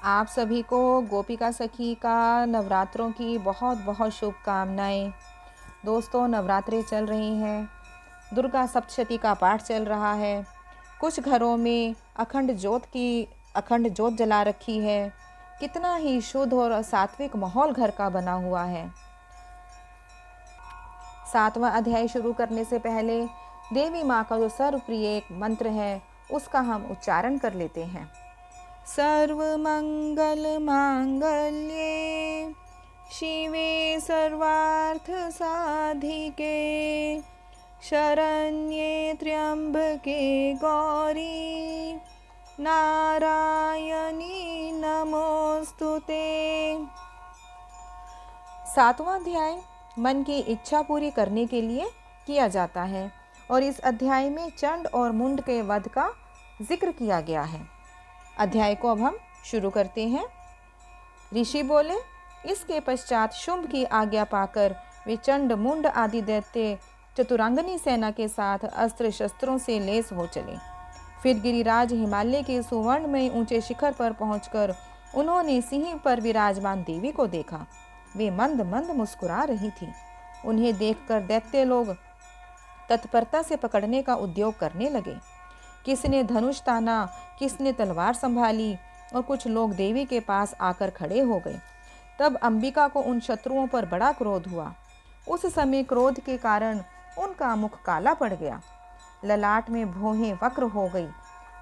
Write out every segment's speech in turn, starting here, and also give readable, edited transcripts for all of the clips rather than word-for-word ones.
आप सभी को गोपिका सखी का नवरात्रों की बहुत बहुत शुभकामनाएं। दोस्तों, नवरात्रे चल रही हैं, दुर्गा सप्तशती का पाठ चल रहा है। कुछ घरों में अखंड जोत जला रखी है। कितना ही शुद्ध और सात्विक माहौल घर का बना हुआ है। 7वां अध्याय शुरू करने से पहले देवी माँ का जो सर्वप्रिय एक मंत्र है उसका हम उच्चारण कर लेते हैं। सर्वमंगल मांगल्ये शिवे सर्वार्थ साधिके शरण्ये त्र्यंबके गौरी नारायणी नमोस्तुते। 7वां अध्याय मन की इच्छा पूरी करने के लिए किया जाता है और इस अध्याय में चंड और मुंड के वध का जिक्र किया गया है। अध्याय को अब हम शुरू करते हैं। ऋषि बोले, इसके पश्चात शुंभ की आज्ञा पाकर वे चंड मुंड आदि दैत्य चतुरांगनी सेना के साथ अस्त्र शस्त्रों से लेस हो चले। फिर गिरिराज हिमालय के सुवर्ण में ऊंचे शिखर पर पहुंचकर उन्होंने सिंह पर विराजमान देवी को देखा। वे मंद मंद मुस्कुरा रही थी। उन्हें देखकर दैत्य लोग तत्परता से पकड़ने का उद्योग करने लगे। किसने धनुष ताना, किसने तलवार संभाली और कुछ लोग देवी के पास आकर खड़े हो गए। तब अंबिका को उन शत्रुओं पर बड़ा क्रोध हुआ। उस समय क्रोध के कारण उनका मुख काला पड़ गया, ललाट में भौहें वक्र हो गई।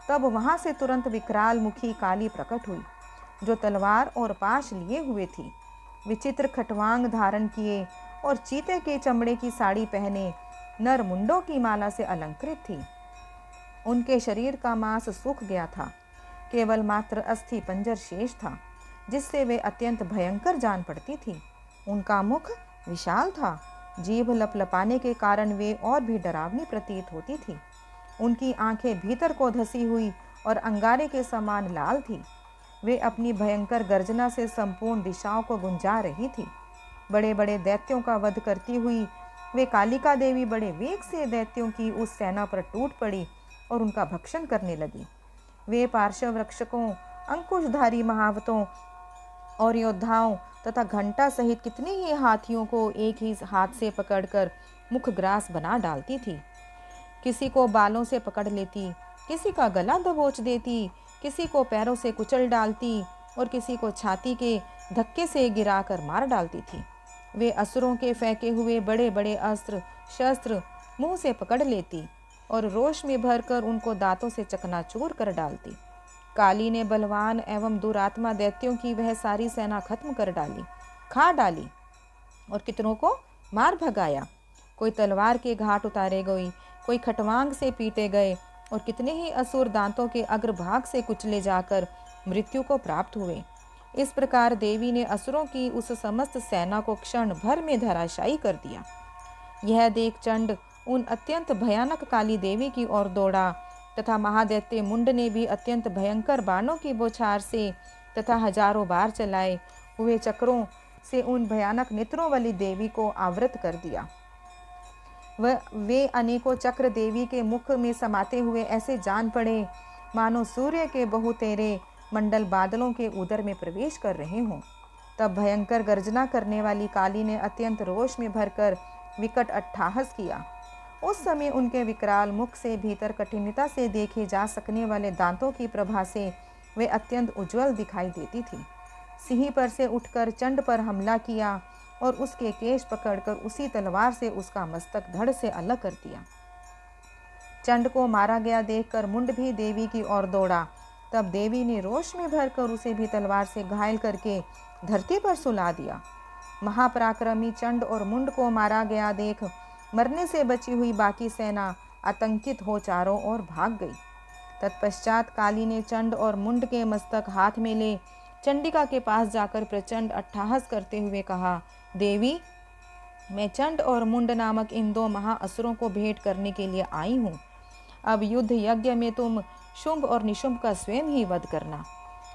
तब वहां से तुरंत विकराल मुखी काली प्रकट हुई, जो तलवार और पाश लिए हुए थी। विचित्र खटवांग धारण किए और चीते के चमड़े की साड़ी पहने नर मुंडों की माला से अलंकृत थी। उनके शरीर का मांस सूख गया था, केवल मात्र अस्थि पंजर शेष था, जिससे वे अत्यंत भयंकर जान पड़ती थी। उनका मुख विशाल था, जीभ लपलपाने के कारण वे और भी डरावनी प्रतीत होती थी। उनकी आंखें भीतर को धसी हुई और अंगारे के समान लाल थी। वे अपनी भयंकर गर्जना से संपूर्ण दिशाओं को गुंजा रही थी। बड़े बड़े दैत्यों का वध करती हुई वे कालिका देवी बड़े वेग से दैत्यों की उस सेना पर टूट पड़ी और उनका भक्षण करने लगी। वे पार्श्व रक्षकों, अंकुशधारी महावतों और योद्धाओं तथा घंटा सहित कितने ही हाथियों को एक ही हाथ से पकड़कर मुखग्रास बना डालती थी। किसी को बालों से पकड़ लेती, किसी का गला दबोच देती, किसी को पैरों से कुचल डालती और किसी को छाती के धक्के से गिराकर मार डालती थी। वे असुरों के फेंके हुए बड़े बड़े अस्त्र शस्त्र मुंह से पकड़ लेती और रोष में भरकर उनको दांतों से चकनाचूर कर डालती। काली ने बलवान एवं दुरात्मा दैत्यों की वह सारी सेना खत्म कर डाली, खा डाली और कितनों को मार भगाया। कोई तलवार के घाट उतारे गई, कोई खटवांग से पीटे गए और कितने ही असुर दांतों के अग्रभाग से कुचले जाकर मृत्यु को प्राप्त हुए। इस प्रकार देवी ने असुरों की उस समस्त सेना को क्षण भर में धराशायी कर दिया। यह देख चंड उन अत्यंत भयानक काली देवी की ओर दौड़ा तथा महादैत्य मुंड ने भी अत्यंत भयंकर बाणों की बौछार से तथा हजारों बार चलाए हुए चक्रों से उन भयानक नेत्रों वाली देवी को आवृत कर दिया। वे अनेकों चक्र देवी के मुख में समाते हुए ऐसे जान पड़े मानो सूर्य के बहुतेरे मंडल बादलों के उदर में प्रवेश कर रहे हों। तब भयंकर गर्जना करने वाली काली ने अत्यंत रोष में भरकर विकट अट्टहास किया। उस समय उनके विकराल मुख से भीतर कठिनता से देखे जा सकने वाले दांतों की प्रभा से वे अत्यंत उज्जवल दिखाई देती थी। सिंह पर से उठकर चंड पर हमला किया और उसके केश पकड़कर उसी तलवार से उसका मस्तक धड़ से अलग कर दिया। चंड को मारा गया देखकर मुंड भी देवी की ओर दौड़ा। तब देवी ने रोष में भरकर उसे भी तलवार से घायल करके धरती पर सुला दिया। महापराक्रमी चंड और मुंड को मारा गया देख मरने से बची हुई बाकी सेना आतंकित हो चारों ओर भाग गई। तत्पश्चात काली ने चंड और मुंड के मस्तक हाथ में ले चंडिका के पास जाकर प्रचंड अट्टहास करते हुए कहा, देवी, मैं चंड और मुंड नामक इन दो महाअसुरों को भेंट करने के लिए आई हूँ। अब युद्ध यज्ञ में तुम शुंभ और निशुंभ का स्वयं ही वध करना।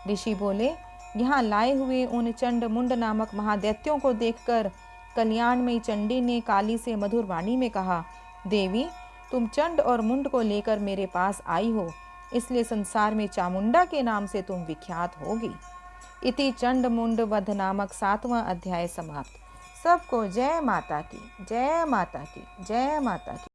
ऋषि बोले, यहाँ लाए हुए उन चंड मुंड नामक महादैत्यों को देखकर कल्याणमयी चंडी ने काली से मधुर वाणी में कहा, देवी, तुम चंड और मुंड को लेकर मेरे पास आई हो, इसलिए संसार में चामुंडा के नाम से तुम विख्यात होगी। इति चंड मुंड वध नामक 7वां अध्याय समाप्त। सबको जय माता की, जय माता की, जय माता की।